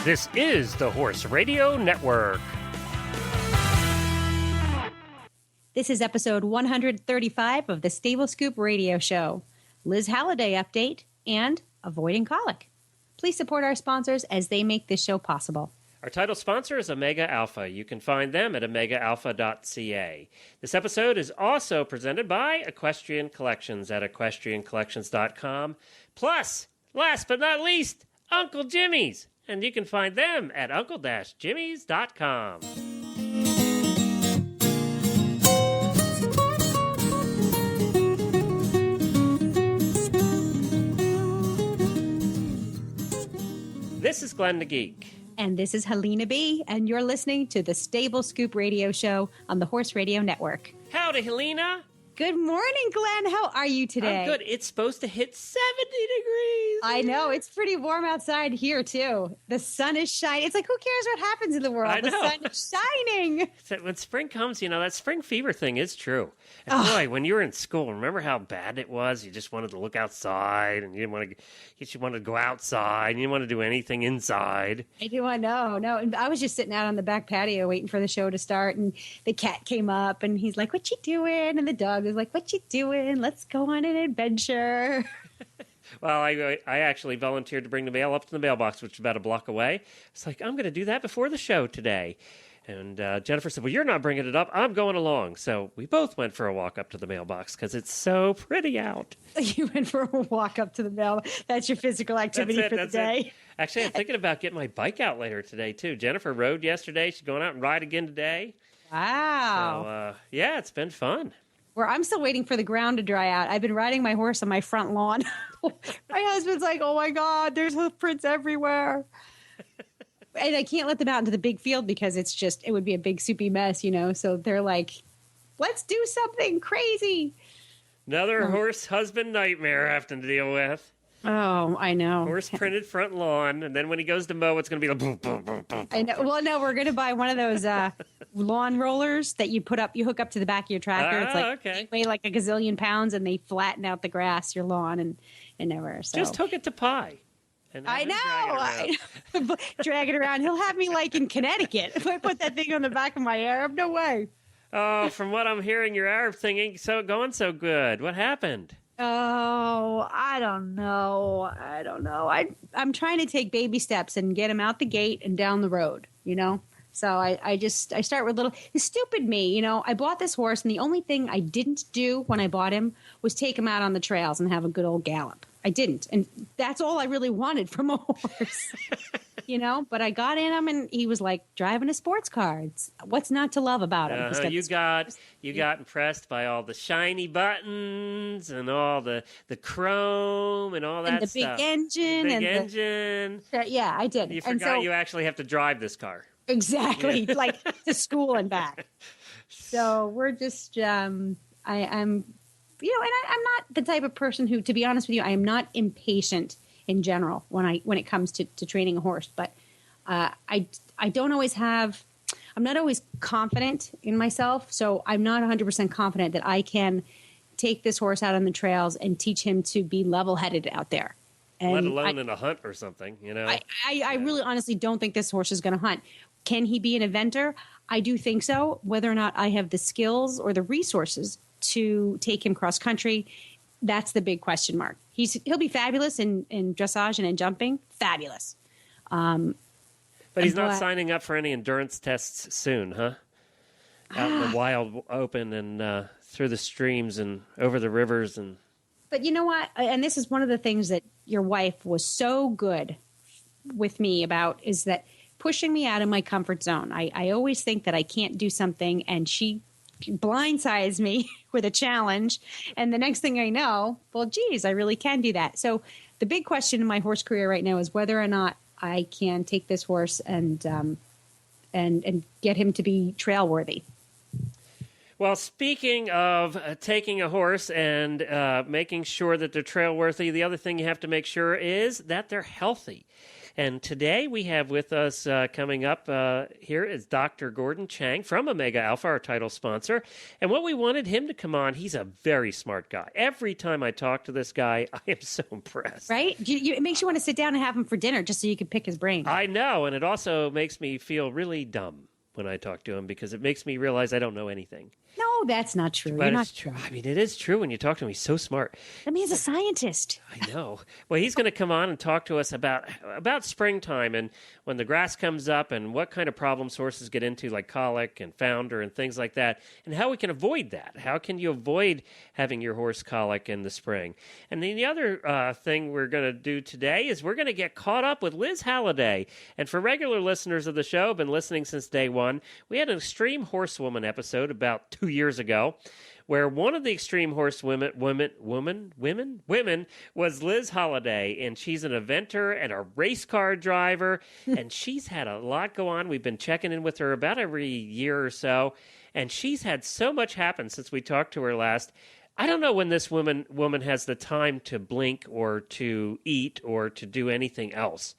This is the Horse Radio Network. This is episode 135 of the Stable Scoop Radio Show. Liz Halliday update and avoiding colic. Please support our sponsors as they make this show possible. Our title sponsor is Omega Alpha. You can find them at omegaalpha.ca. This episode is also presented by Equestrian Collections at equestriancollections.com. Plus, last but not least, Uncle Jimmy's. And you can find them at uncle-jimmys.com. This is Glenn the Geek. And this is Helena B. And you're listening to the Stable Scoop Radio Show on the Horse Radio Network. Howdy, Helena. Good morning, Glenn. How are you today? I'm good. It's supposed to hit 70 degrees. I know. It's pretty warm outside here, too. The sun is shining. It's like, who cares what happens in the world? I know. The sun is shining. So when spring comes, that spring fever thing is true. And boy, when you were in school, remember how bad it was? You just wanted to look outside, and you wanted to go outside, and you didn't want to do anything inside. I do. I know. No, and I was just sitting out on the back patio waiting for the show to start, and the cat came up, and he's like, "What you doing?" And the dog was like, "What you doing? Let's go on an adventure." Well, I actually volunteered to bring the mail up to the mailbox, which is about a block away. It's like, I'm going to do that before the show today. And Jennifer said, well, you're not bringing it up. I'm going along. So we both went for a walk up to the mailbox because it's so pretty out. You went for a walk up to the mail. That's your physical activity for the day. Actually, I'm thinking about getting my bike out later today, too. Jennifer rode yesterday. She's going out and ride again today. Wow. So, yeah, it's been fun. Where I'm still waiting for the ground to dry out. I've been riding my horse on my front lawn. My husband's like, oh, my God, there's hoof prints everywhere. And I can't let them out into the big field because it would be a big soupy mess, So they're like, let's do something crazy. Another horse husband nightmare I have to deal with. Oh, I know. Horse printed front lawn, and then when he goes to mow, it's going to be like boom, boom, boom, boom. I know. Well, no, we're going to buy one of those lawn rollers that you hook up to the back of your tractor. It's like okay. They weigh like a gazillion pounds, and they flatten out the grass, your lawn, and everywhere. So just hook it to Pi. I know. Drag it around. He'll have me like in Connecticut if I put that thing on the back of my Arab. No way. Oh, from what I'm hearing, your Arab thing ain't going so good. What happened? Oh, I don't know. I'm trying to take baby steps and get him out the gate and down the road, So I start with little. It's stupid me, I bought this horse, and the only thing I didn't do when I bought him was take him out on the trails and have a good old gallop. I didn't, and that's all I really wanted from a horse, But I got in him, and he was like driving a sports car. What's not to love about him? You got impressed by all the shiny buttons and all the chrome and all that and the stuff. Big engine. Yeah, I did. You forgot you actually have to drive this car. Exactly, like to school and back. So we're just, I'm, and I'm not the type of person who, to be honest with you, I am not impatient in general when it comes to training a horse. But I don't always have, I'm not always confident in myself. So I'm not 100% confident that I can take this horse out on the trails and teach him to be level-headed out there. And let alone in a hunt or something, I really honestly don't think this horse is going to hunt. Can he be an eventer? I do think so. Whether or not I have the skills or the resources to take him cross country, that's the big question mark. He'll be fabulous in dressage and in jumping. Fabulous. But he's not signing up for any endurance tests soon, huh? Out in the wild open and through the streams and over the rivers. But you know what? And this is one of the things that your wife was so good with me about, is that pushing me out of my comfort zone. I always think that I can't do something, and she blindsides me with a challenge. And the next thing I know, well, geez, I really can do that. So the big question in my horse career right now is whether or not I can take this horse and get him to be trail worthy. Well, speaking of taking a horse and making sure that they're trail worthy, the other thing you have to make sure is that they're healthy. And today we have with us coming up here is Dr. Gordon Chang from Omega Alpha, our title sponsor. And what we wanted him to come on, he's a very smart guy. Every time I talk to this guy, I am so impressed. Right? It makes you want to sit down and have him for dinner just so you can pick his brain. I know, and it also makes me feel really dumb when I talk to him because it makes me realize I don't know anything. No, that's not true. But You're not it's true. I mean, it is true when you talk to him. He's so smart. I mean, he's a scientist. I know. Well, he's going to come on and talk to us about springtime and when the grass comes up and what kind of problems horses get into, like colic and founder and things like that, and how we can avoid that. How can you avoid having your horse colic in the spring? And then the other thing we're going to do today is we're going to get caught up with Liz Halliday. And for regular listeners of the show, been listening since day one, we had an Extreme Horsewoman episode about 2 years ago, where one of the extreme horse women was Liz Halliday, and she's an eventer and a race car driver, and she's had a lot go on. We've been checking in with her about every year or so, and she's had so much happen since we talked to her last. I don't know when this woman has the time to blink or to eat or to do anything else.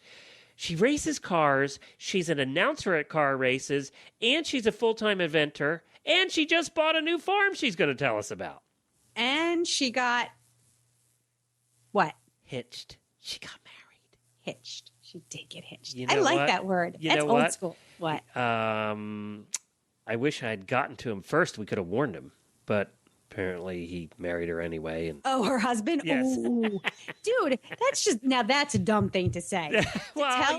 She races cars, she's an announcer at car races, and she's a full-time eventer, and she just bought a new farm she's going to tell us about. And she got what? Hitched. She got married. Hitched. She did get hitched. You know I like what? that word. You That's know old what? school. What? I wish I had gotten to him first. We could have warned him, but apparently he married her anyway. And oh, her husband? Yes. Ooh. Dude, that's a dumb thing to say. Well,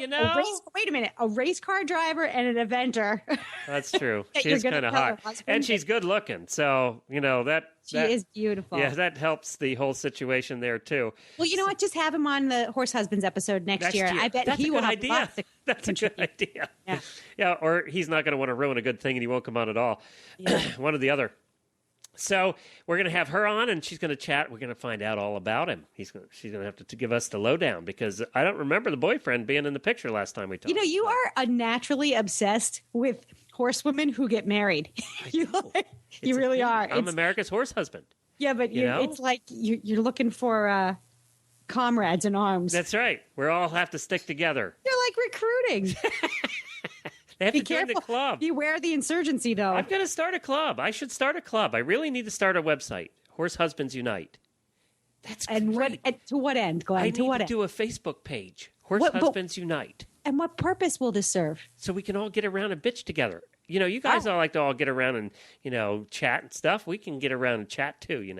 Wait a minute. A race car driver and an eventer. That's true. That She's you're kind of gonna tell hot. her husband And she's good looking. So, She is beautiful. Yeah, that helps the whole situation there, too. Well, you know what? Just have him on the Horse Husbands episode next year. I bet That's he a will good have idea. lots to That's a good contribute. idea. Yeah. Yeah, or he's not going to want to ruin a good thing and he won't come on at all. Yeah. One or the other. So we're going to have her on, and she's going to chat. We're going to find out all about him. She's going to have to give us the lowdown because I don't remember the boyfriend being in the picture last time we talked. You are naturally obsessed with horsewomen who get married. you really are. I'm America's horse husband. Yeah, but it's like you're looking for comrades in arms. That's right. We all have to stick together. You're like recruiting. They have Be to join careful. the club. Beware the insurgency, though. I'm going to start a club. I should start a club. I really need to start a website. Horse Husbands Unite. That's great. To what end, Glenn? I need to end? do a Facebook page. Horse Husbands Unite. And what purpose will this serve? So we can all get around and bitch together. You guys all like to all get around and, chat and stuff. We can get around and chat too,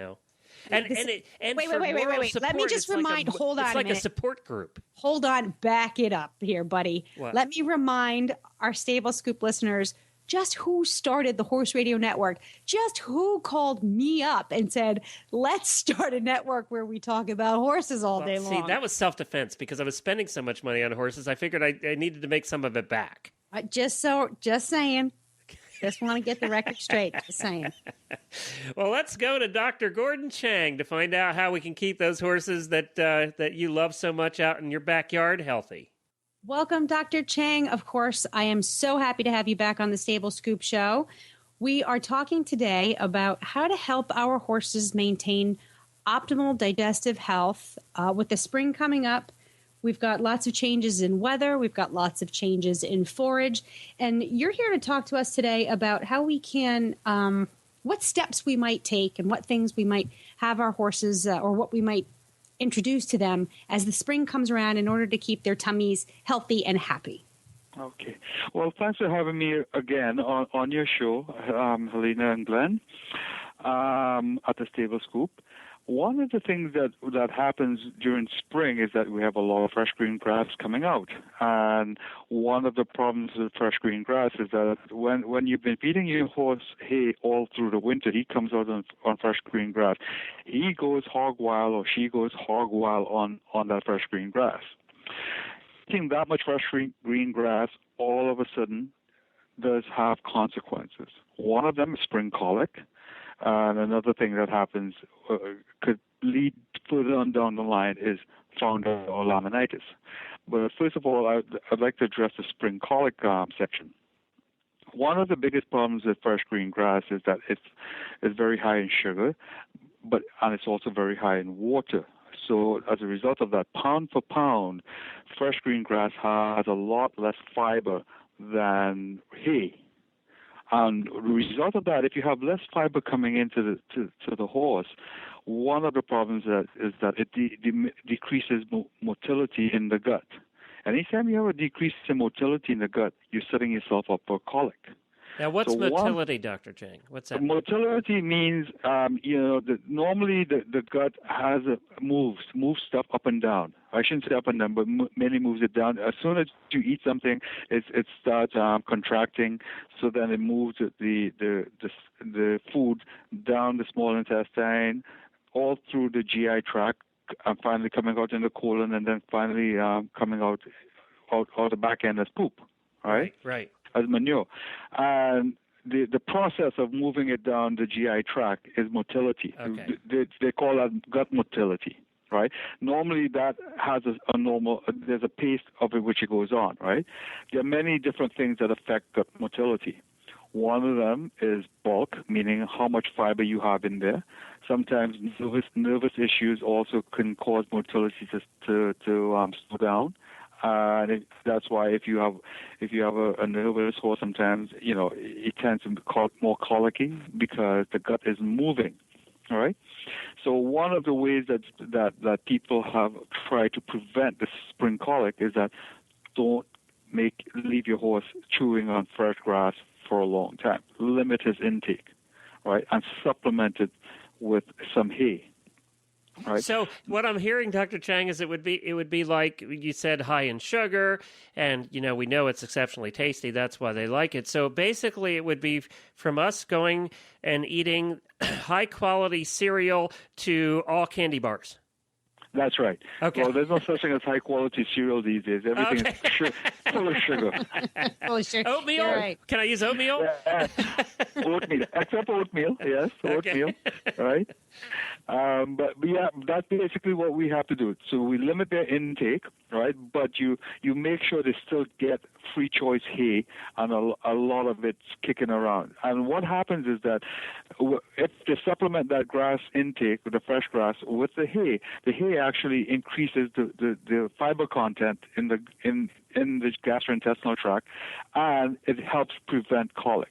And wait. Support, Let me just remind. Hold on it's a like minute. a support group. Hold on. Back it up here, buddy. What? Let me remind our Stable Scoop listeners just who started the Horse Radio Network, just who called me up and said, let's start a network where we talk about horses all day long. See, that was self-defense because I was spending so much money on horses. I figured I needed to make some of it back. Just saying. Just want to get the record straight. Just saying. Well, let's go to Dr. Gordon Chang to find out how we can keep those horses that you love so much out in your backyard healthy. Welcome, Dr. Chang. Of course, I am so happy to have you back on the Stable Scoop Show. We are talking today about how to help our horses maintain optimal digestive health. With the spring coming up, we've got lots of changes in weather. We've got lots of changes in forage. And you're here to talk to us today about how we can, what steps we might take and what things we might have our horses or what we might introduce to them as the spring comes around in order to keep their tummies healthy and happy. Okay. Well, thanks for having me again on your show, Helena and Glenn, at the Stable Scoop. One of the things that happens during spring is that we have a lot of fresh green grass coming out. And one of the problems with fresh green grass is that when you've been feeding your horse hay all through the winter, he comes out on fresh green grass. He goes hog wild or she goes hog wild on that fresh green grass. Eating that much fresh green grass all of a sudden does have consequences. One of them is spring colic. And another thing that happens could lead further on down the line is founder or laminitis. But first of all, I'd like to address the spring colic section. One of the biggest problems with fresh green grass is that it's very high in sugar, and it's also very high in water. So as a result of that, pound for pound, fresh green grass has a lot less fiber than hay. And the result of that, if you have less fiber coming into the horse, one of the problems is that it decreases motility in the gut. Anytime you have a decrease in motility in the gut, you're setting yourself up for colic. Now, what's motility, Dr. Chang? What's that? Motility means, normally the gut moves stuff up and down. I shouldn't say up and down, but mainly moves it down. As soon as you eat something, it starts contracting. So then it moves the food down the small intestine, all through the GI tract, and finally coming out in the colon, and then finally coming out the back end as poop. Right. As manure. And the process of moving it down the GI tract is motility. Okay. They call that gut motility, right? Normally that has there's a pace of it which it goes on, right? There are many different things that affect gut motility. One of them is bulk, meaning how much fiber you have in there. Sometimes nervous issues also can cause motility to slow down. And that's why if you have a nervous horse, sometimes it tends to be more colicky because the gut is moving. All right. So one of the ways that people have tried to prevent the spring colic is that don't leave your horse chewing on fresh grass for a long time. Limit his intake, right, and supplement it with some hay. Right. So what I'm hearing, Dr. Chang, is it would be like you said, high in sugar, and we know it's exceptionally tasty. That's why they like it. So basically, it would be from us going and eating high quality cereal to all candy bars. That's right. Okay. Well, there's no such thing as high quality cereal these days. Everything is full of sugar. Full of sugar. Oatmeal? Right. Can I use oatmeal? Oatmeal. Except oatmeal, yes. Oatmeal, right? But yeah, that's basically what we have to do. So we limit their intake, right? But you make sure they still get free choice hay, and a lot of it's kicking around. And what happens is that if they supplement that grass intake with the fresh grass with the hay actually increases the fiber content in the gastrointestinal tract, and it helps prevent colic.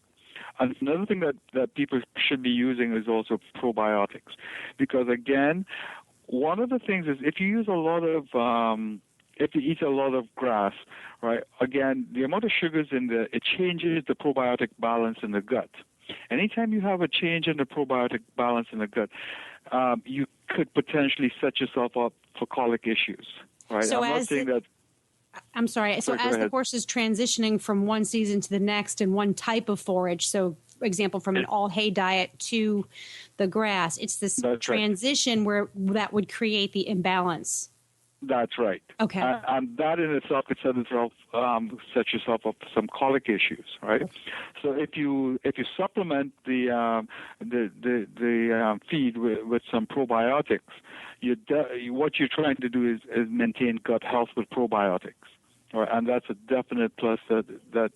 And another thing that people should be using is also probiotics, because again, one of the things is if you eat a lot of grass, right? Again, the amount of sugars in there, it changes the probiotic balance in the gut. Anytime you have a change in the probiotic balance in the gut, you could potentially set yourself up for colic issues, right? So I'm not saying that. I'm sorry. So as the horse is transitioning from one season to the next in one type of forage, so for example, from an all hay diet to the grass, it's this transition where that would create the imbalance. That's right. Okay. And that in itself could set yourself up for some colic issues, right? So if you supplement the feed with some probiotics, what you're trying to do is maintain gut health with probiotics, right? And that's a definite plus that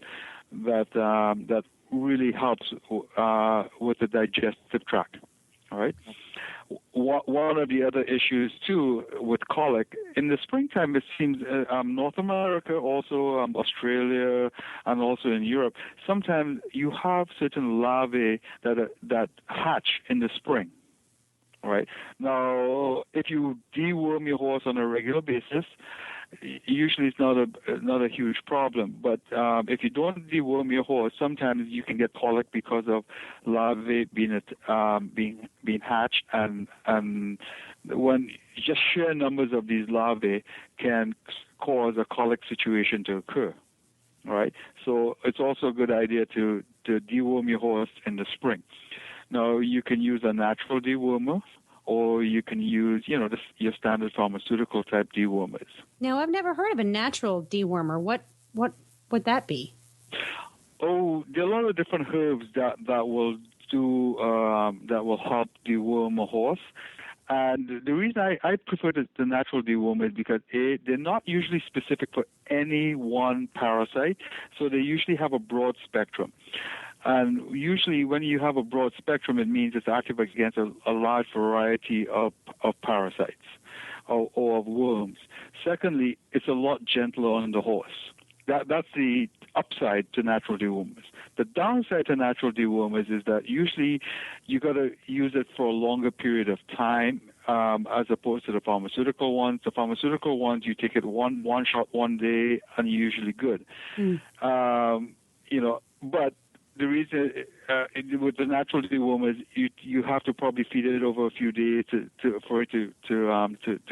really helps with the digestive tract, all right? One of the other issues too with colic in the springtime, it seems North America, also Australia, and also in Europe, sometimes you have certain larvae that hatch in the spring. Right now, if you deworm your horse on a regular basis, usually it's not a huge problem. But if you don't deworm your horse, sometimes you can get colic because of larvae being hatched, and when just sheer numbers of these larvae can cause a colic situation to occur. Right, so it's also a good idea to deworm your horse in the spring. Now, you can use a natural dewormer, or you can use, your standard pharmaceutical type dewormers. Now, I've never heard of a natural dewormer. What would that be? Oh, there are a lot of different herbs that will help deworm a horse. And the reason I prefer the natural dewormer is because they're not usually specific for any one parasite, so they usually have a broad spectrum. And usually when you have a broad spectrum, it means it's active against a large variety of parasites. or of worms. Secondly, it's a lot gentler on the horse. That's the upside to natural dewormers. The downside to natural dewormers is that usually you got to use it for a longer period of time, as opposed to the pharmaceutical ones. The pharmaceutical ones, you take it one shot one day and you're usually good. But the reason with the natural dewormers, you have to probably feed it over a few days for it to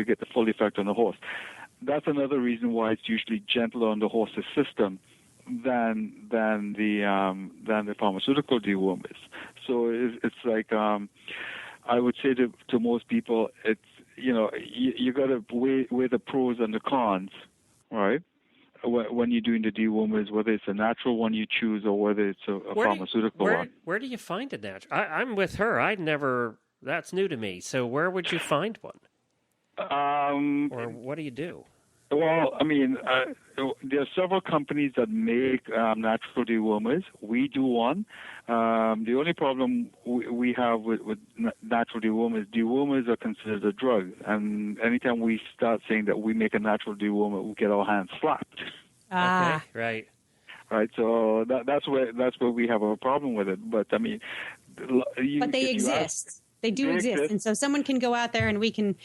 get the full effect on the horse. That's another reason why it's usually gentler on the horse's system than the pharmaceutical dewormers. So it's like I would say to most people, it's you got to weigh the pros and the cons, right? When you're doing the dewormers, whether it's a natural one you choose or whether it's a pharmaceutical one. Where do you find a natural? I'm with her. That's new to me. So where would you find one? Or what do you do? Well, I mean, there are several companies that make natural dewormers. We do one. The only problem we have with natural dewormers are considered a drug. And anytime we start saying that we make a natural dewormer, we get our hands slapped. Okay, right. Right, so that's where we have a problem with it. But I mean, but they exist. They do exist. And so someone can go out there and we can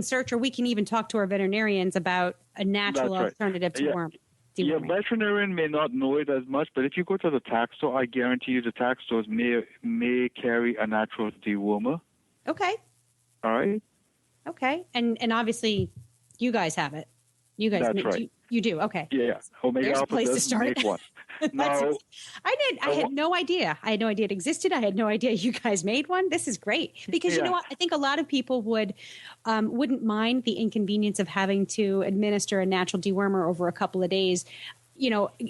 search, or we can even talk to our veterinarians about a natural alternative to worm. Yeah, veterinarian may not know it as much, but if you go to the tax store, I guarantee you the tax stores may carry a natural dewormer. Okay. All right. Okay. And obviously you guys have it. You guys you do. Okay. Yeah. Omega Alpha does make one. No, I had no idea. I had no idea it existed. I had no idea you guys made one. This is great because you know what? I think a lot of people wouldn't mind the inconvenience of having to administer a natural dewormer over a couple of days,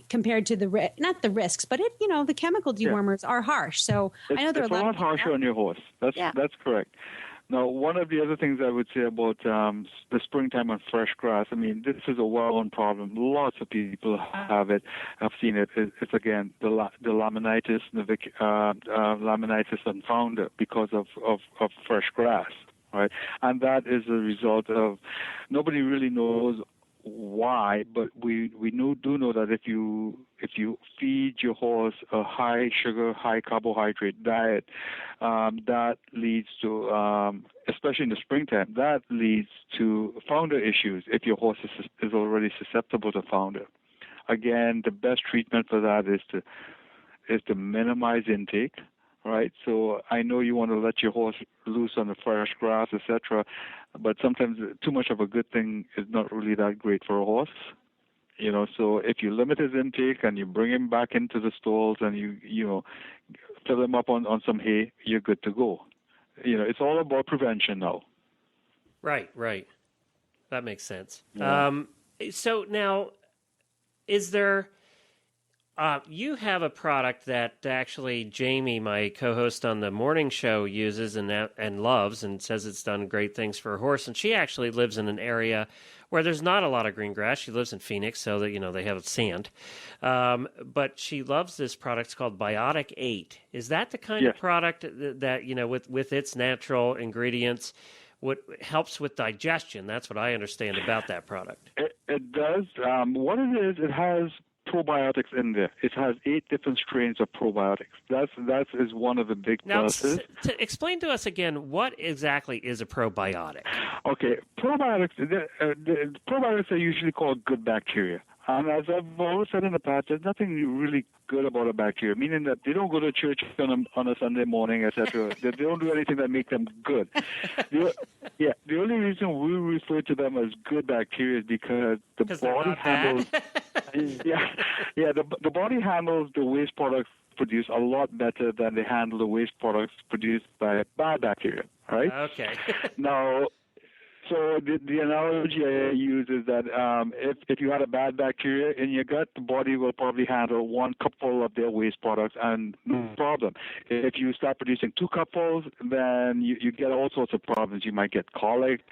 compared to not the risks, but the chemical dewormers are harsh. So I know there are a lot harsher on your horse. That's correct. Now, one of the other things I would say about the springtime on fresh grass, I mean, this is a well-known problem. Lots of people have it. I've seen it. It's again, the laminitis, laminitis and founder because of fresh grass, right? And that is a result of, nobody really knows why, but we do know that if you feed your horse a high sugar, high carbohydrate diet, that leads to, especially in the springtime, that leads to founder issues if your horse is already susceptible to founder. Again, the best treatment for that is to minimize intake. Right, so I know you want to let your horse loose on the fresh grass, etc., but sometimes too much of a good thing is not really that great for a horse. So if you limit his intake and you bring him back into the stalls and you fill him up on some hay, you're good to go. It's all about prevention now. Right. That makes sense. Yeah. So now, is there? You have a product that actually Jamie, my co-host on the morning show, uses and loves and says it's done great things for her horse. And she actually lives in an area where there's not a lot of green grass. She lives in Phoenix, so that they have sand. But she loves this product. It's called Biotic 8. Is that the kind of product that with its natural ingredients, what helps with digestion? That's what I understand about that product. It does. What it is, it has probiotics in there. It has 8 different strains of probiotics. That is one of the big pluses. Now, explain to us again, what exactly is a probiotic? Okay, probiotics. Probiotics are usually called good bacteria. And as I've always said in the past, there's nothing really good about a bacteria, meaning that they don't go to church on a Sunday morning, etc. They don't do anything that makes them good. The only reason we refer to them as good bacteria is because the body handles. The body handles the waste products produced a lot better than they handle the waste products produced by bad bacteria. Right? Okay. Now. So the analogy I use is that if you had a bad bacteria in your gut, the body will probably handle 1 cupful of their waste products and no problem. If you start producing 2 cupfuls, then you get all sorts of problems. You might get colic,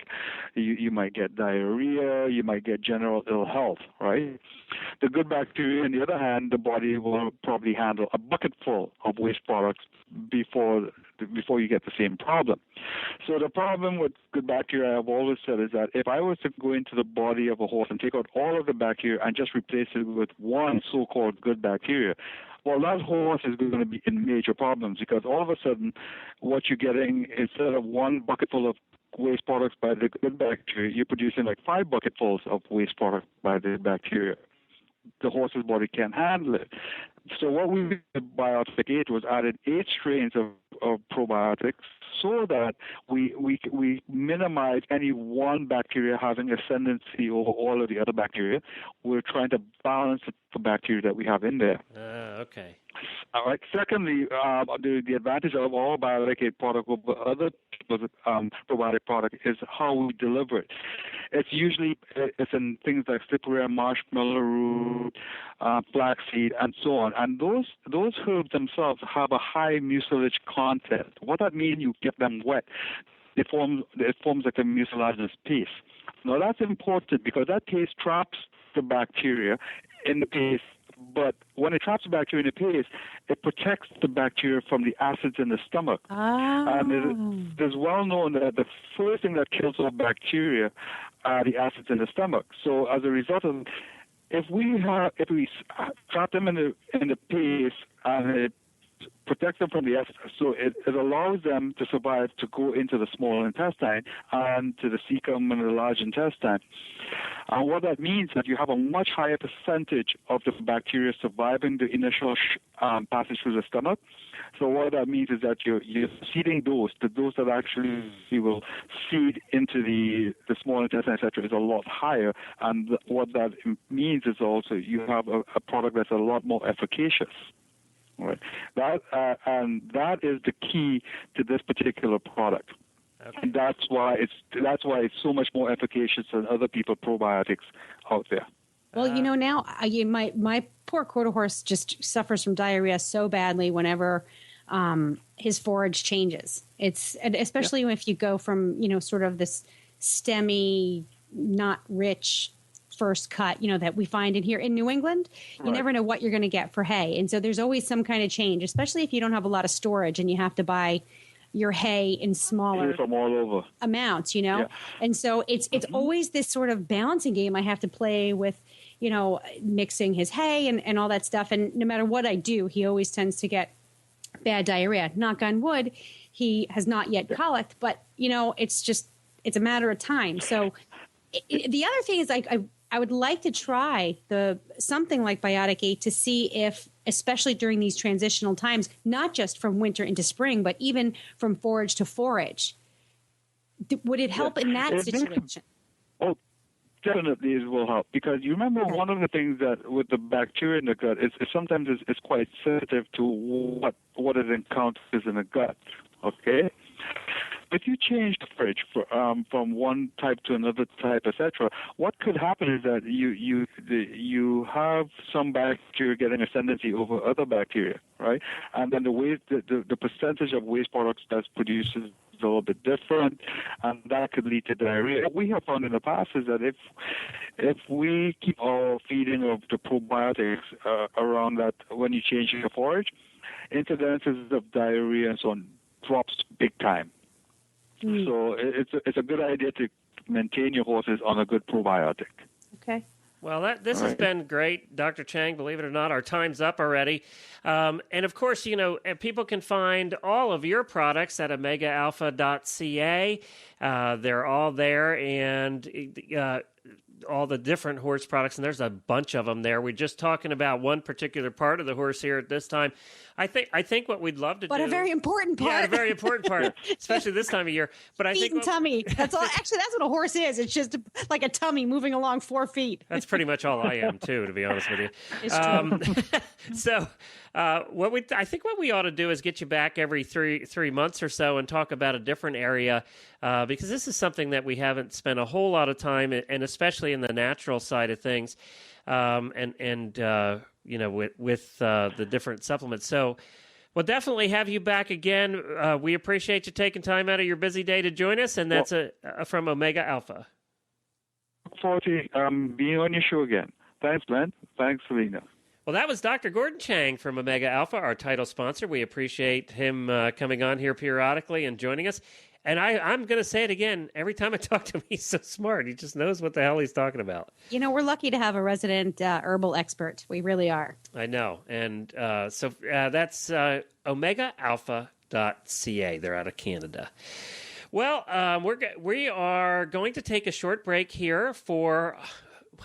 you might get diarrhea, you might get general ill health, right? The good bacteria, on the other hand, the body will probably handle a bucket full of waste products before before you get the same problem. So the problem with good bacteria, I've always said, is that if I was to go into the body of a horse and take out all of the bacteria and just replace it with one so-called good bacteria, well, that horse is going to be in major problems, because all of a sudden what you're getting, instead of one bucket full of waste products by the good bacteria, you're producing like 5 bucketfuls of waste products by the bacteria. The horse's body can't handle it. So what we did with Biotic 8 was added 8 strains of probiotics so that we minimize any one bacteria having ascendancy over all of the other bacteria. We're trying to balance the bacteria that we have in there. Okay. All right. Secondly, the advantage of our Biotic 8 product over other probiotic product is how we deliver it. It's in things like slippery marshmallow root, flaxseed, and so on. And those herbs themselves have a high mucilage content. What that means, you get them wet. It forms like a mucilaginous paste. Now that's important because that paste traps the bacteria in the paste. But when it traps the bacteria in the paste, it protects the bacteria from the acids in the stomach. And it is well known that the first thing that kills all bacteria are the acids in the stomach. So as a result of, if we trap them in the paste and it protects them from the acids, so it allows them to survive, to go into the small intestine and to the cecum and the large intestine. And what that means is that you have a much higher percentage of the bacteria surviving the initial passage through the stomach. So what that means is that you're seeding the dose that actually will seed into the small intestine, etc., is a lot higher. And what that means is also you have a product that's a lot more efficacious. Right. And that is the key to this particular product. Okay. And that's why it's so much more efficacious than other people's probiotics out there. Well, now my poor quarter horse just suffers from diarrhea so badly whenever his forage changes. It's especially if you go from sort of this stemmy, not rich first cut, that we find in here in New England. You never know what you're going to get for hay, and so there's always some kind of change, especially if you don't have a lot of storage and you have to buy your hay in smaller from all over amounts, And so it's always this sort of balancing game I have to play with, mixing his hay and all that stuff. And no matter what I do, he always tends to get bad diarrhea. Knock on wood, he has not yet colicked, but it's a matter of time. So the other thing is I would like to try something like Biotic 8 to see if, especially during these transitional times, not just from winter into spring, but even from forage to forage, would it help in that situation? Definitely it will help, because you remember one of the things that with the bacteria in the gut is sometimes it's quite sensitive to what it encounters in the gut. Okay. If you change the fridge from one type to another type, etc., what could happen is that you have some bacteria getting ascendancy over other bacteria, right? And then the percentage of waste products that's produced is a little bit different, and that could lead to diarrhea. What we have found in the past is that if we keep our feeding of the probiotics around that, when you change your forage, incidences of diarrhea and so on drops big time. So it's a good idea to maintain your horses on a good probiotic. Okay. Well, this has been great, Dr. Chang. Believe it or not, our time's up already. And, of course, people can find all of your products at omegaalpha.ca. They're all there, and all the different horse products, and there's a bunch of them there. We're just talking about one particular part of the horse here at this time. I think what we'd love to do... But a very important part. Yeah, a very important part, especially this time of year. But I think tummy. That's all. Actually, that's what a horse is. It's just like a tummy moving along 4 feet. That's pretty much all I am, too, to be honest with you. It's true. So I think what we ought to do is get you back every three months or so and talk about a different area, because this is something that we haven't spent a whole lot of time, and especially in the natural side of things, with the different supplements. So we'll definitely have you back again. We appreciate you taking time out of your busy day to join us, and that's from Omega Alpha. Look forward to being on your show again. Thanks, Glenn. Thanks, Selena. Well, that was Dr. Gordon Chang from Omega Alpha, our title sponsor. We appreciate him coming on here periodically and joining us. And I'm going to say it again. Every time I talk to him, he's so smart. He just knows what the hell he's talking about. You know, we're lucky to have a resident herbal expert. We really are. I know. And so that's OmegaAlpha.ca. They're out of Canada. Well, we are going to take a short break here for,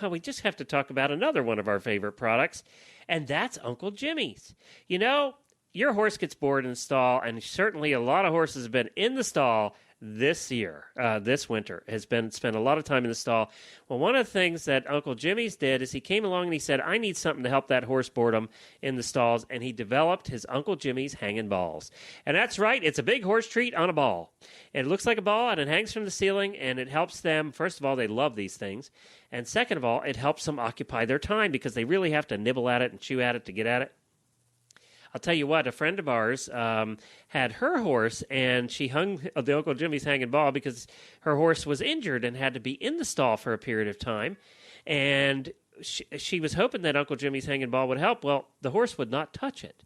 well, we just have to talk about another one of our favorite products, and that's Uncle Jimmy's. You know, your horse gets bored in the stall, and certainly a lot of horses have been in the stall this year, this winter, spent a lot of time in the stall. Well, one of the things that Uncle Jimmy's did is he came along and he said, I need something to help that horse boredom in the stalls, and he developed his Uncle Jimmy's hanging balls. And that's right, it's a big horse treat on a ball. And it looks like a ball, and it hangs from the ceiling, and it helps them. First of all, they love these things. And second of all, it helps them occupy their time because they really have to nibble at it and chew at it to get at it. I'll tell you what, a friend of ours had her horse, and she hung the Uncle Jimmy's hanging ball because her horse was injured and had to be in the stall for a period of time. And she was hoping that Uncle Jimmy's hanging ball would help. Well, the horse would not touch it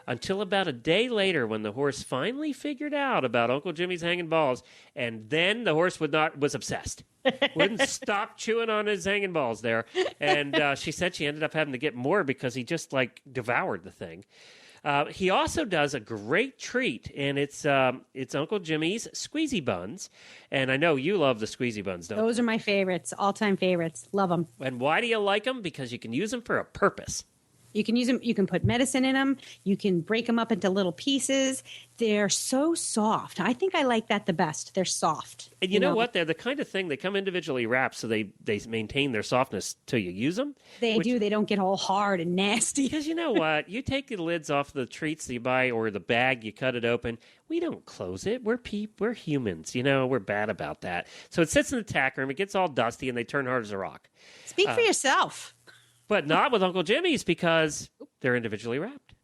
until about a day later when the horse finally figured out about Uncle Jimmy's hanging balls, and then the horse was obsessed. Wouldn't stop chewing on his hanging balls there. And she said she ended up having to get more because he just, devoured the thing. He also does a great treat, and it's Uncle Jimmy's Squeezy Buns. And I know you love the Squeezy Buns, don't you? Those are my favorites, all-time favorites. Love them. And why do you like them? Because you can use them for a purpose. You can use them. You can put medicine in them. You can break them up into little pieces. They're so soft. I think I like that the best. They're soft. And you know what? They're the kind of thing, they come individually wrapped, so they maintain their softness till you use them. They do. They don't get all hard and nasty. Because you know what? You take the lids off the treats that you buy or the bag, you cut it open. We don't close it. We're humans. You know, we're bad about that. So it sits in the tack room. It gets all dusty, and they turn hard as a rock. Speak for yourself. But not with Uncle Jimmy's because they're individually wrapped.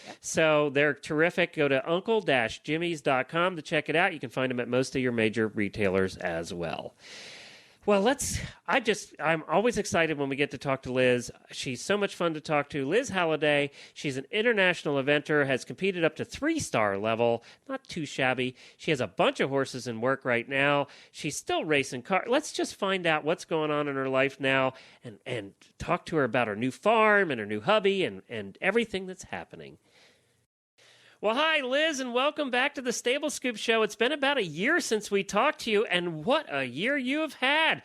Yep. So they're terrific. Go to uncle-jimmys.com to check it out. You can find them at most of your major retailers as well. Well, I'm always excited when we get to talk to Liz. She's so much fun to talk to. Liz Halliday, she's an international eventer, has competed up to 3-star level, not too shabby. She has a bunch of horses in work right now. She's still racing cars. Let's just find out what's going on in her life now and talk to her about her new farm and her new hubby and everything that's happening. Well, hi, Liz, and welcome back to the Stable Scoop Show. It's been about a year since we talked to you, and what a year you have had.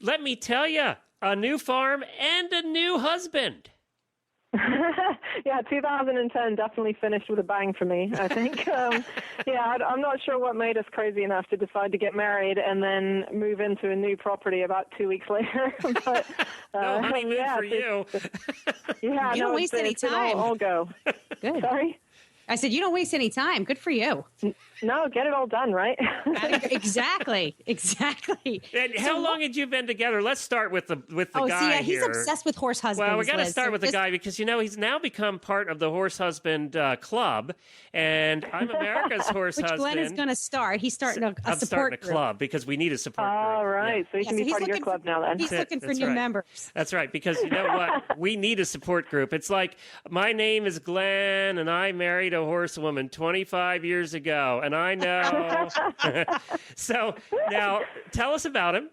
Let me tell you, a new farm and a new husband. Yeah, 2010 definitely finished with a bang for me, I think. I'm not sure what made us crazy enough to decide to get married and then move into a new property about 2 weeks later. But, no honeymoon for you. Yeah, you don't waste any time. I'll go. Good. Sorry? I said, you don't waste any time. Good for you. No, get it all done, right? Exactly. And how long had you been together? Let's start with the guy he's here. obsessed with horse husbands. Well, we got to Liz. start with the guy because, he's now become part of the Horse Husband Club, and I'm America's Horse Which Husband. Glenn is going to start. He's starting a I'm support starting a group. club because we need a support group. All right, so you can be part of your club now then. He's looking for new members. That's right, because you know what? We need a support group. It's like, my name is Glenn, and I married a horsewoman 25 years ago, and I know. So now, tell us about him.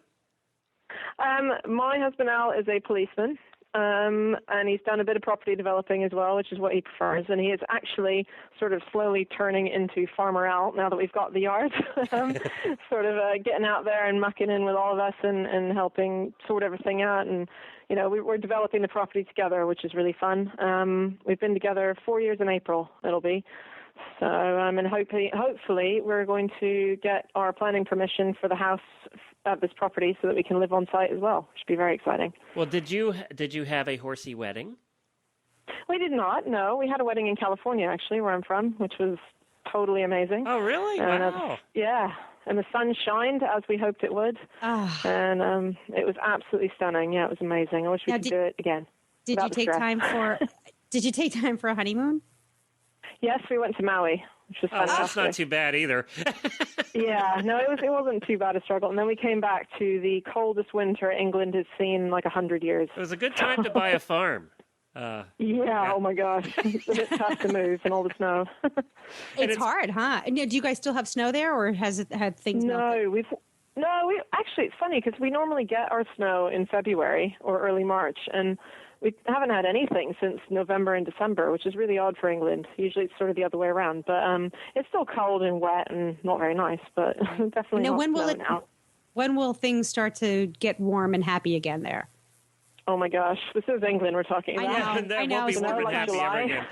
My husband Al is a policeman, and he's done a bit of property developing as well, which is what he prefers. And he is actually sort of slowly turning into Farmer Al now that we've got the yard, sort of getting out there and mucking in with all of us and helping sort everything out. And, we're developing the property together, which is really fun. We've been together 4 years in April, it'll be. So, and hopefully we're going to get our planning permission for the house at this property so that we can live on site as well, which would be very exciting. Well, did you have a horsey wedding? We did not, no. We had a wedding in California, actually, where I'm from, which was totally amazing. Oh, really? Wow. Yeah, and the sun shined as we hoped it would. And it was absolutely stunning. Yeah, it was amazing. I wish we could do it again. Did you take time for a honeymoon? Yes, we went to Maui, which was fantastic. That's not too bad either. Yeah, no, it wasn't too bad a struggle. And then we came back to the coldest winter England has seen in 100 years. It was a good time to buy a farm. Yeah, oh my gosh. It's a bit tough to move in all the snow. It's hard, huh? And do you guys still have snow there, or has it had things melted? We actually, it's funny because we normally get our snow in February or early March, and we haven't had anything since November and December, which is really odd for England. Usually it's sort of the other way around. But it's still cold and wet and not very nice, but definitely now, not when will things start to get warm and happy again there? Oh my gosh, this is England we're talking about. I know. Won't be warm and happy ever again.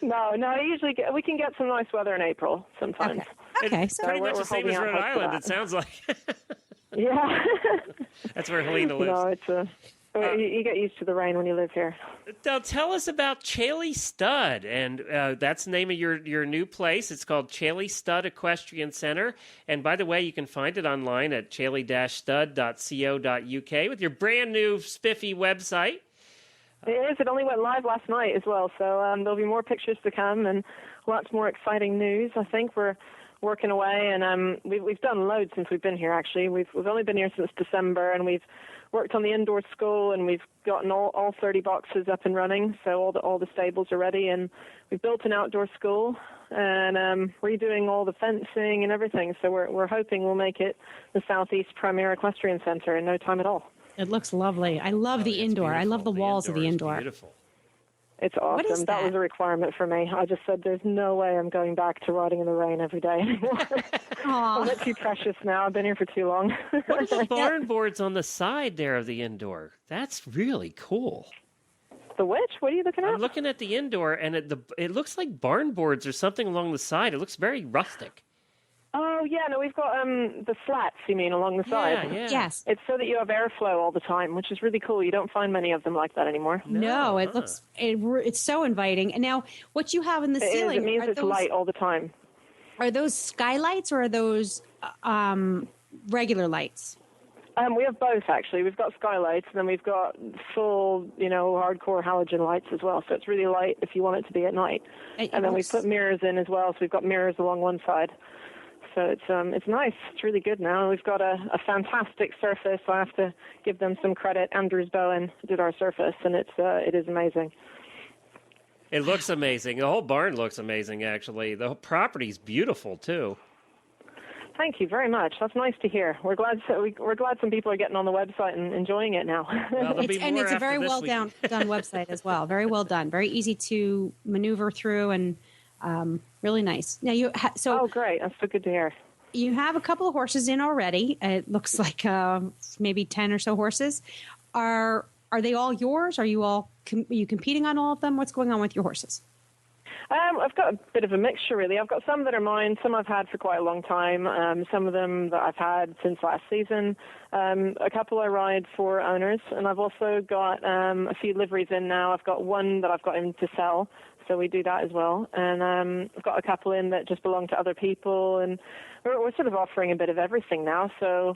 No, usually we can get some nice weather in April sometimes. Okay. So pretty much the same as Rhode Island, it sounds like. Yeah. That's where Helena lives. No, you get used to the rain when you live here. Now, tell us about Chaley Stud, and that's the name of your new place. It's called Chaley Stud Equestrian Center, and by the way, you can find it online at chaley-stud.co.uk with your brand new spiffy website. It is. It only went live last night as well, so there'll be more pictures to come and lots more exciting news. I think we're working away, and we've done loads since we've been here. Actually, we've only been here since December, and we've worked on the indoor school, and we've gotten all 30 boxes up and running. So all the stables are ready, and we've built an outdoor school, and redoing all the fencing and everything. So we're hoping we'll make it the Southeast premier equestrian center in no time at all. It looks lovely. I love the indoor. Beautiful. I love the walls of the indoor. Beautiful. It's awesome. What is that? That was a requirement for me. I just said, there's no way I'm going back to riding in the rain every day anymore. I'm a bit too precious now. I've been here for too long. What are the barn boards on the side there of the indoor? That's really cool. The which? What are you looking at? I'm looking at the indoor, and it looks like barn boards or something along the side. It looks very rustic. Oh, yeah, no, we've got the slats, you mean, along the side? Yeah. Yes. It's so that you have airflow all the time, which is really cool. You don't find many of them like that anymore. No, it looks it's so inviting. And now, what you have in the ceiling? It means it's light all the time. Are those skylights or are those regular lights? We have both, actually. We've got skylights, and then we've got full, hardcore halogen lights as well. So it's really light if you want it to be at night. And then we put mirrors in as well, so we've got mirrors along one side. So it's nice. It's really good now. We've got a fantastic surface. I have to give them some credit. Andrews Bowen did our surface, and it is amazing. It looks amazing. The whole barn looks amazing, actually. The whole property's beautiful, too. Thank you very much. That's nice to hear. We're glad some people are getting on the website and enjoying it now. Well, it's a very well done website as well. Very well done. Very easy to maneuver through and really nice. Now oh, great. That's so good to hear. You have a couple of horses in already. It looks like maybe 10 or so horses. Are they all yours? Are you competing on all of them? What's going on with your horses? I've got a bit of a mixture, really. I've got some that are mine, some I've had for quite a long time, some of them that I've had since last season. A couple I ride for owners, and I've also got a few liveries in now. I've got one that I've got in to sell, so we do that as well. And I've got a couple in that just belong to other people, and we're sort of offering a bit of everything now. So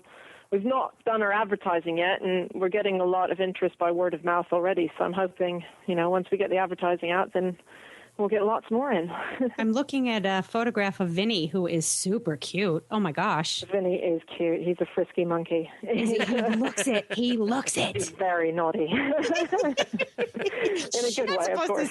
we've not done our advertising yet, and we're getting a lot of interest by word of mouth already. So I'm hoping, once we get the advertising out, then we'll get lots more in. I'm looking at a photograph of Vinny, who is super cute. Oh, my gosh. Vinny is cute. He's a frisky monkey. He looks it. He looks it. He's very naughty. In a good way, of course.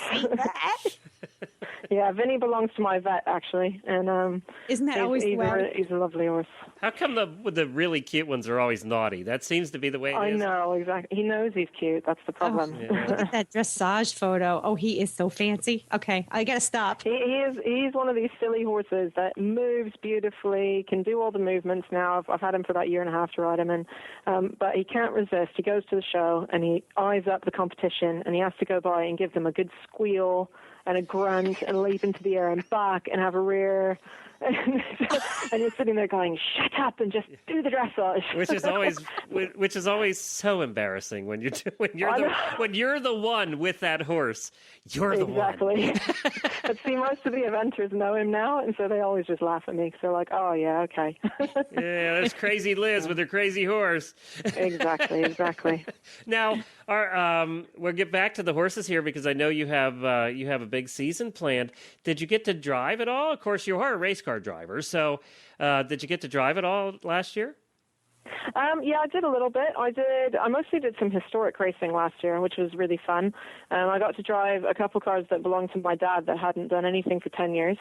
Yeah, Vinny belongs to my vet, actually. And isn't that always the way? He's a lovely horse. How come the really cute ones are always naughty? That seems to be the way it is. I know, exactly. He knows he's cute. That's the problem. Oh, yeah. Look at that dressage photo. Oh, he is so fancy. Okay, I got to stop. He's one of these silly horses that moves beautifully, can do all the movements now. I've had him for about 1.5 years to ride him, and but he can't resist. He goes to the show, and he eyes up the competition, and he has to go by and give them a good squeal and a grunt and leap into the air and back and have a rear. And you're sitting there going, "Shut up and just do the dressage." Which is always so embarrassing when you're the one with that horse. You're the one. Exactly. But see, most of the eventers know him now, and so they always just laugh at me because they're like, "Oh yeah, okay." Yeah, there's Crazy Liz with her crazy horse. Exactly. Now, we'll get back to the horses here because I know you have a big season planned. Did you get to drive at all? Of course, you are a race car driver, so did you get to drive at all last year? Yeah, I did a little bit. I mostly did some historic racing last year, which was really fun. I got to drive a couple cars that belonged to my dad that hadn't done anything for 10 years.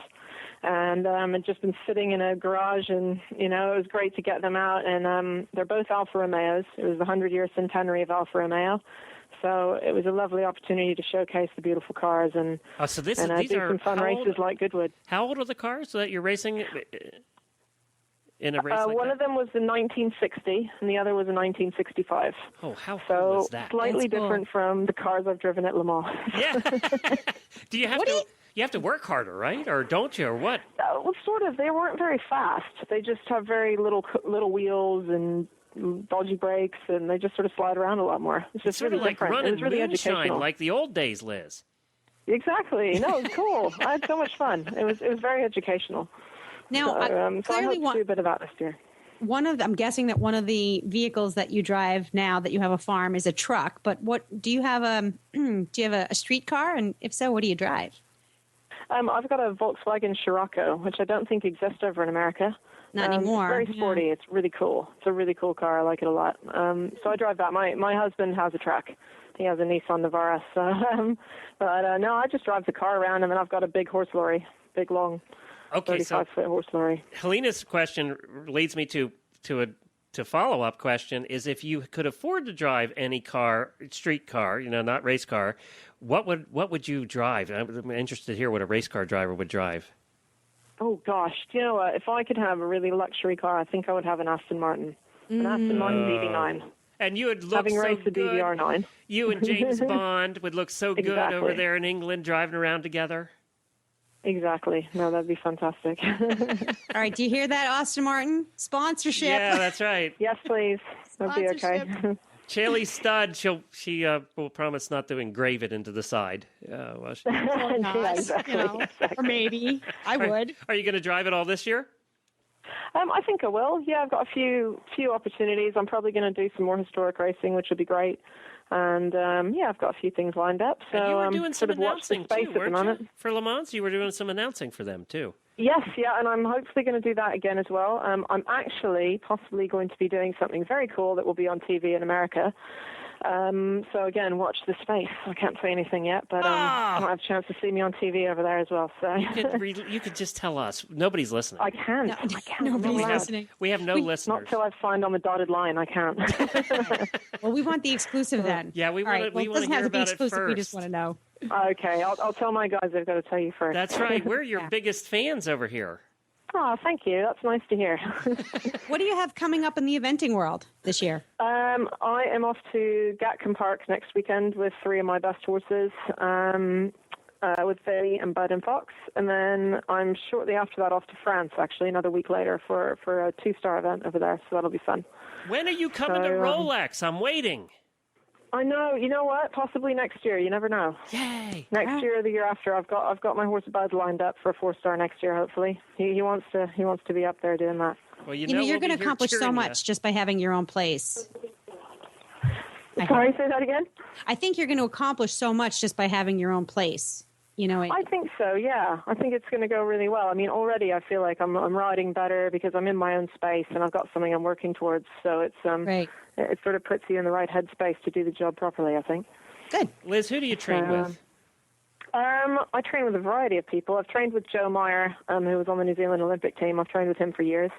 And had just been sitting in a garage, and, it was great to get them out. And they're both Alfa Romeos. It was the 100-year centenary of Alfa Romeo. So it was a lovely opportunity to showcase the beautiful cars and, these do are some fun races like Goodwood. How old are the cars that you're racing in a race like one that? of them was the 1960, and the other was a 1965. Oh, how cool is that? So slightly That's cool. different from the cars I've driven at Le Mans. Yeah. Do you have to? You have to work harder, right? Or don't you? Or what? Well, sort of. They weren't very fast. They just have very little wheels and dodgy brakes, and they just sort of slide around a lot more. It's just Sort really of like different. running It was really moonshine, educational. like the old days, Liz. Exactly. No, it was cool. I had so much fun. It was very educational. Now, So I clearly hope to do a bit of that this year. I'm guessing that one of the vehicles that you drive now that you have a farm is a truck. But what do you have a street car? And if so, what do you drive? I've got a Volkswagen Scirocco, which I don't think exists over in America. Not anymore. It's very sporty. Yeah. It's really cool. It's a really cool car. I like it a lot. So I drive that. My husband has a truck. He has a Nissan Navara. So, no, I just drive the car around, and then I've got a big horse lorry, big long, 35-foot horse lorry. Helena's question leads me to follow-up question: is if you could afford to drive any car, street car, not race car, what would you drive? I'm interested to hear what a race car driver would drive. Oh, gosh. Do you know what? If I could have a really luxury car, I think I would have an Aston Martin. An Aston Martin DB9. And you would look Having so raced the good. DBR9. You and James Bond would look so good Exactly. over there in England driving around together. Exactly. No, that'd be fantastic. All right. Do you hear that, Austin Martin? Sponsorship. Yeah, that's right. Yes, please. That'd be okay. Chaley Studd, she will promise not to engrave it into the side. Or not, Yeah, exactly. Or maybe. I would. Are you going to drive it all this year? I think I will. Yeah, I've got a few opportunities. I'm probably going to do some more historic racing, which would be great. And I've got a few things lined up. So and you were doing some sort of watch the announcing space too, at the weren't moment. you? For Le Mans, you were doing some announcing for them too. Yes, yeah, and I'm hopefully going to do that again as well. I'm actually possibly going to be doing something very cool that will be on TV in America. So again, watch the space. I can't say anything yet, but you might have a chance to see me on TV over there as well. So you could just tell us. Nobody's listening. I can't. I can't. Nobody's I'm not listening. We have no listeners. Not till I've signed on the dotted line. I can't. Well, we want the exclusive then. Yeah, we All right. want Well, to it doesn't have hear to be about it exclusive. We first. just want to know. Okay, I'll tell my guys they've got to tell you first. That's right. We're your Yeah. biggest fans over here. Oh, thank you. That's nice to hear. What do you have coming up in the eventing world this year? I am off to Gatcombe Park next weekend with 3 of my best horses, with Faye and Bud and Fox. And then I'm shortly after that off to France, actually, another week later for a 2-star event over there. So that'll be fun. When are you coming to Rolex? I'm waiting. I know. You know what? Possibly next year. You never know. Yay! Next year or the year after, I've got my horse Bud lined up for a 4-star next year. Hopefully, he wants to be up there doing that. Well, You know, you're going to accomplish so much just by having your own place. Sorry, say that again. I think you're going to accomplish so much just by having your own place. I think so, yeah. I think it's going to go really well. I mean, already I feel like I'm riding better because I'm in my own space and I've got something I'm working towards. So it's Right. It sort of puts you in the right headspace to do the job properly, I think. Good. Liz, who do you train with? I train with a variety of people. I've trained with Joe Meyer, who was on the New Zealand Olympic team. I've trained with him for years.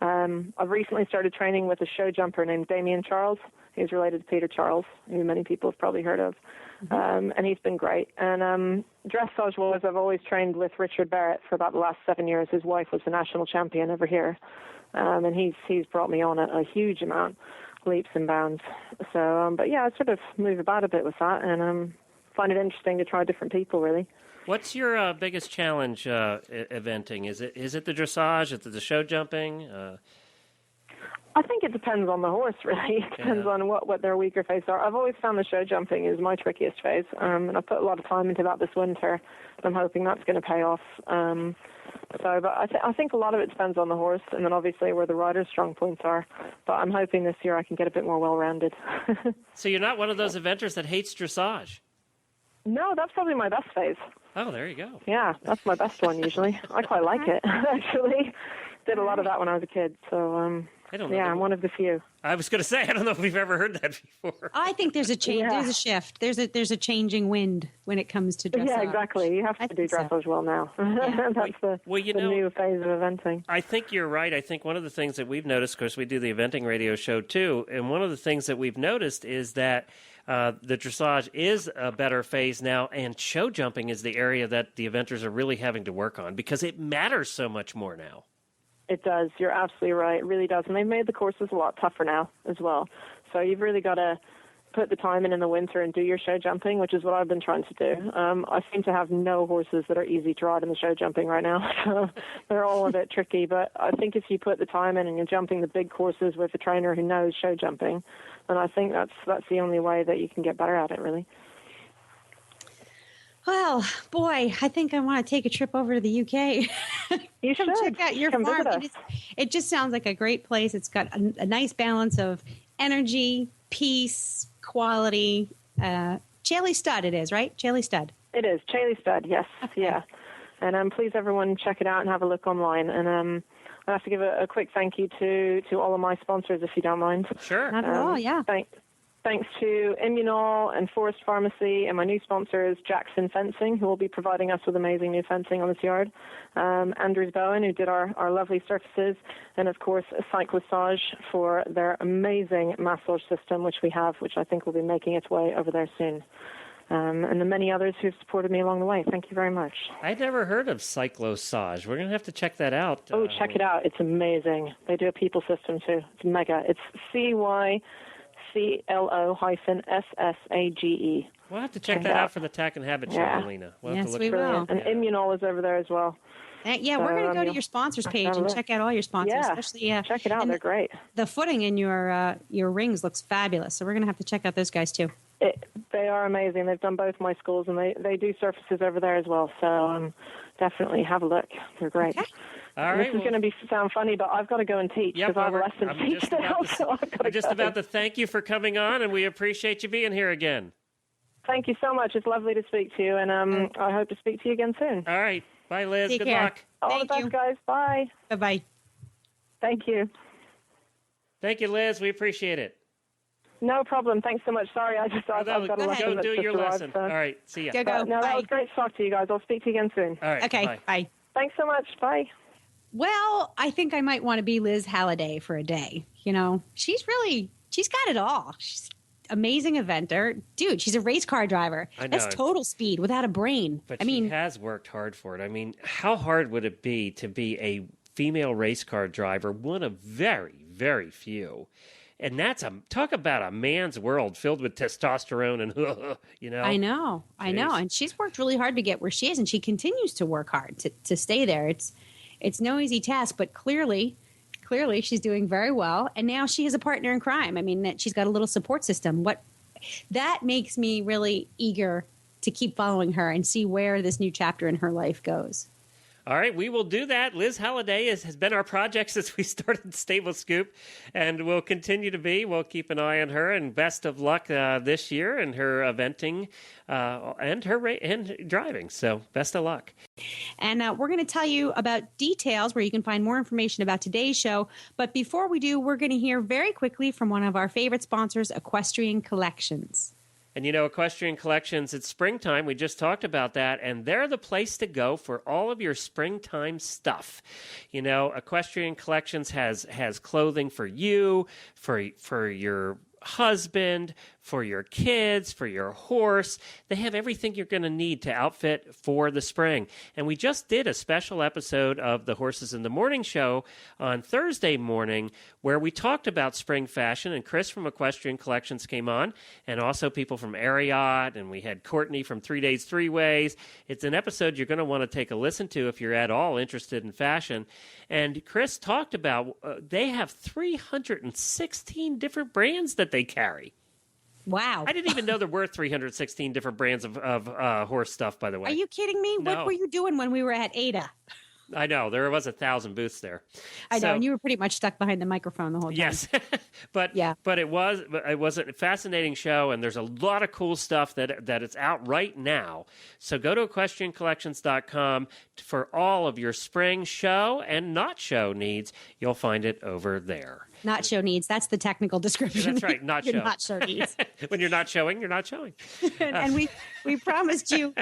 I've recently started training with a show jumper named Damien Charles. He's related to Peter Charles, who many people have probably heard of. And he's been great. And dressage-wise, I've always trained with Richard Barrett for about the last 7 years. His wife was the national champion over here. And he's brought me on a huge amount, leaps and bounds. So, but yeah, I sort of move about a bit with that and find it interesting to try different people, really. What's your biggest challenge eventing? Is it the dressage? Is it the show jumping? I think it depends on the horse, really. It depends on what their weaker phase are. I've always found the show jumping is my trickiest phase, and I put a lot of time into that this winter. I'm hoping that's going to pay off. But I think a lot of it depends on the horse, and then obviously where the rider's strong points are. But I'm hoping this year I can get a bit more well-rounded. So you're not one of those eventers that hates dressage? No, that's probably my best phase. Oh, there you go. Yeah, that's my best one usually. I quite like it, actually. Did a lot of that when I was a kid, so I don't know. Yeah, I'm one of the few. I was going to say, I don't know if we've ever heard that before. I think there's a change. Yeah. There's a shift. There's a changing wind when it comes to dressage. Yeah, exactly. You have to do dressage well now. Yeah. That's the new phase of eventing. I think you're right. I think one of the things that we've noticed, of course, we do the eventing radio show too, and one of the things that we've noticed is that the dressage is a better phase now, and show jumping is the area that the eventers are really having to work on because it matters so much more now. It does. You're absolutely right. It really does. And they've made the courses a lot tougher now as well. So you've really got to put the time in the winter and do your show jumping, which is what I've been trying to do. I seem to have no horses that are easy to ride in the show jumping right now. So they're all a bit tricky. But I think if you put the time in and you're jumping the big courses with a trainer who knows show jumping, then I think that's the only way that you can get better at it, really. Well, boy, I think I want to take a trip over to the UK. You should. Check out your Come farm. visit us. It just sounds like a great place. It's got a nice balance of energy, peace, quality. Chaley Stud it is, right? Chaley Stud. It is. Chaley Stud, yes. Okay. Yeah. And please, everyone, check it out and have a look online. And I have to give a quick thank you to all of my sponsors, if you don't mind. Sure. Not at all, yeah. Thanks to Immunol and Forest Pharmacy, and my new sponsors, Jackson Fencing, who will be providing us with amazing new fencing on this yard, Andrews Bowen, who did our lovely surfaces, and, of course, Cyclosage for their amazing massage system, which we have, which I think will be making its way over there soon. And the many others who've supported me along the way. Thank you very much. I'd never heard of Cyclosage. We're going to have to check that out. Oh, check it out. It's amazing. They do a people system, too. It's mega. It's CYCLO-SSAGE. We'll have to check that out for the Tack and Habit show, Alina. We'll have to look we will. And Immunol is over there as well. Yeah, we're going to go to your sponsors page and check out all your sponsors. Yeah, especially, check it out. They're great. The footing in your rings looks fabulous, so we're going to have to check out those guys too. They are amazing. They've done both my schools, and they do surfaces over there as well. So definitely have a look. They're great. Okay. All right, this is going to sound funny, but I've got to go and teach because I have lessons to teach now. I'm just about to thank you for coming on, and we appreciate you being here again. Thank you so much. It's lovely to speak to you, and I hope to speak to you again soon. All right. Bye, Liz. Take Good care. luck. All the best, guys. Bye. Bye-bye. Thank you. Thank you, Liz. We appreciate it. No problem. Thanks so much. Sorry, I've got a lesson. Go do your arrived, lesson. so. All right. See ya. Go. No, that was great to talk to you guys. I'll speak to you again soon. All right. Okay. Bye. Thanks so much. Bye. Well, I think I might want to be Liz Halliday for a day. You know, she's got it all. She's amazing eventer. Dude, she's a race car driver. I know. That's total speed without a brain. But she has worked hard for it. I mean, how hard would it be to be a female race car driver, one of very, very few? And talk about a man's world filled with testosterone and, you know. I know. And she's worked really hard to get where she is, and she continues to work hard to stay there. It's no easy task, but clearly she's doing very well. And now she has a partner in crime. I mean, she's got a little support system. That makes me really eager to keep following her and see where this new chapter in her life goes. All right, we will do that. Liz Halliday has been our project since we started Stable Scoop, and will continue to be. We'll keep an eye on her, and best of luck this year in her eventing and driving. So best of luck. And we're going to tell you about details where you can find more information about today's show. But before we do, we're going to hear very quickly from one of our favorite sponsors, Equestrian Collections. And, you know, Equestrian Collections, it's springtime. We just talked about that. And they're the place to go for all of your springtime stuff. You know, Equestrian Collections has clothing for you, for your husband, for your kids, for your horse. They have everything you're going to need to outfit for the spring. And we just did a special episode of the Horses in the Morning show on Thursday morning where we talked about spring fashion, and Chris from Equestrian Collections came on, and also people from Ariat, and we had Courtney from 3 Days 3 Ways. It's an episode you're going to want to take a listen to if you're at all interested in fashion. And Chris talked about they have 316 different brands that they carry. Wow. I didn't even know there were 316 different brands of horse stuff, by the way. Are you kidding me? No. What were you doing when we were at Ada? I know. There was 1,000 booths there. I know, and you were pretty much stuck behind the microphone the whole time. Yes. but it was a fascinating show, and there's a lot of cool stuff that it's out right now. So go to equestriancollections.com for all of your spring show and not show needs. You'll find it over there. Not show needs. That's the technical description. That's right. Not show. Not show needs. When you're not showing, you're not showing. And we promised you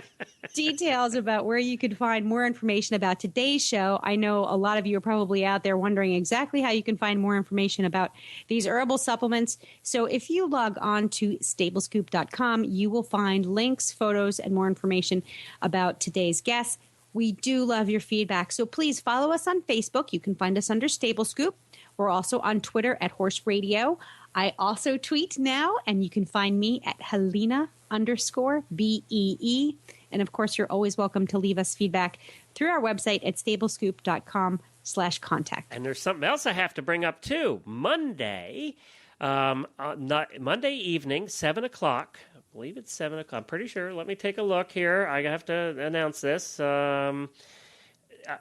details about where you could find more information about today's show. I know a lot of you are probably out there wondering exactly how you can find more information about these herbal supplements. So if you log on to stablescoop.com, you will find links, photos, and more information about today's guests. We do love your feedback. So please follow us on Facebook. You can find us under Stable Scoop. We're also on Twitter at Horse Radio. I also tweet now, and you can find me at Helena_BEE. And of course, you're always welcome to leave us feedback through our website at stablescoop.com/contact. And there's something else I have to bring up too. Monday evening, 7 o'clock. I believe it's 7 o'clock. I'm pretty sure. Let me take a look here. I have to announce this.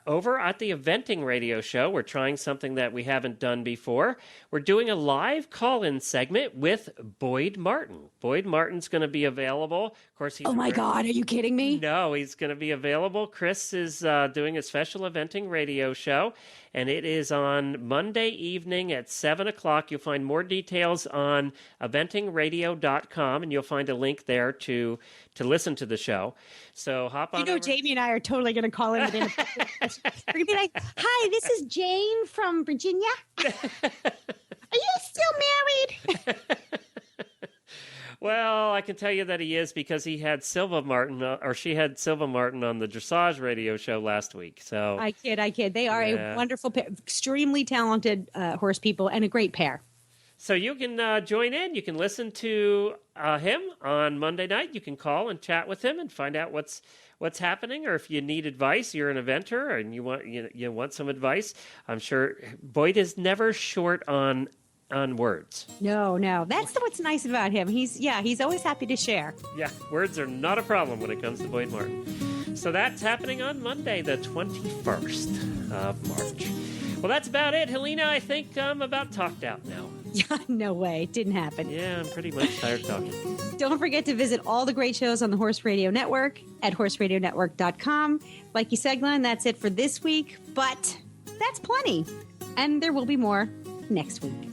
Over at the Eventing Radio Show, we're trying something that we haven't done before. We're doing a live call-in segment with Boyd Martin. Boyd Martin's going to be available. Of course, he's God, are you kidding me? No, he's going to be available. Chris is doing a special Eventing Radio Show, and it is on Monday evening at 7 o'clock. You'll find more details on eventingradio.com, and you'll find a link there to listen to the show. So hop on over. Jamie and I are totally going to call in within we're going to be like, hi, this is Jane from Virginia. Are you still married? Well, I can tell you that he is because he had Silva Martin, or she had Silva Martin on the Dressage Radio Show last week. So I kid. They are a wonderful pair, extremely talented horse people, and a great pair. So you can join in. You can listen to him on Monday night. You can call and chat with him and find out what's happening, or if you need advice, you're an eventer and you want some advice. I'm sure Boyd is never short on words. No. That's what's nice about him. He's always happy to share. Yeah, words are not a problem when it comes to Boyd Martin. So that's happening on Monday, the 21st of March. Well, that's about it, Helena. I think I'm about talked out now. No way. Didn't happen. Yeah, I'm pretty much tired talking. Don't forget to visit all the great shows on the Horse Radio Network at horseradionetwork.com. Like you said, Glenn, that's it for this week, but that's plenty. And there will be more next week.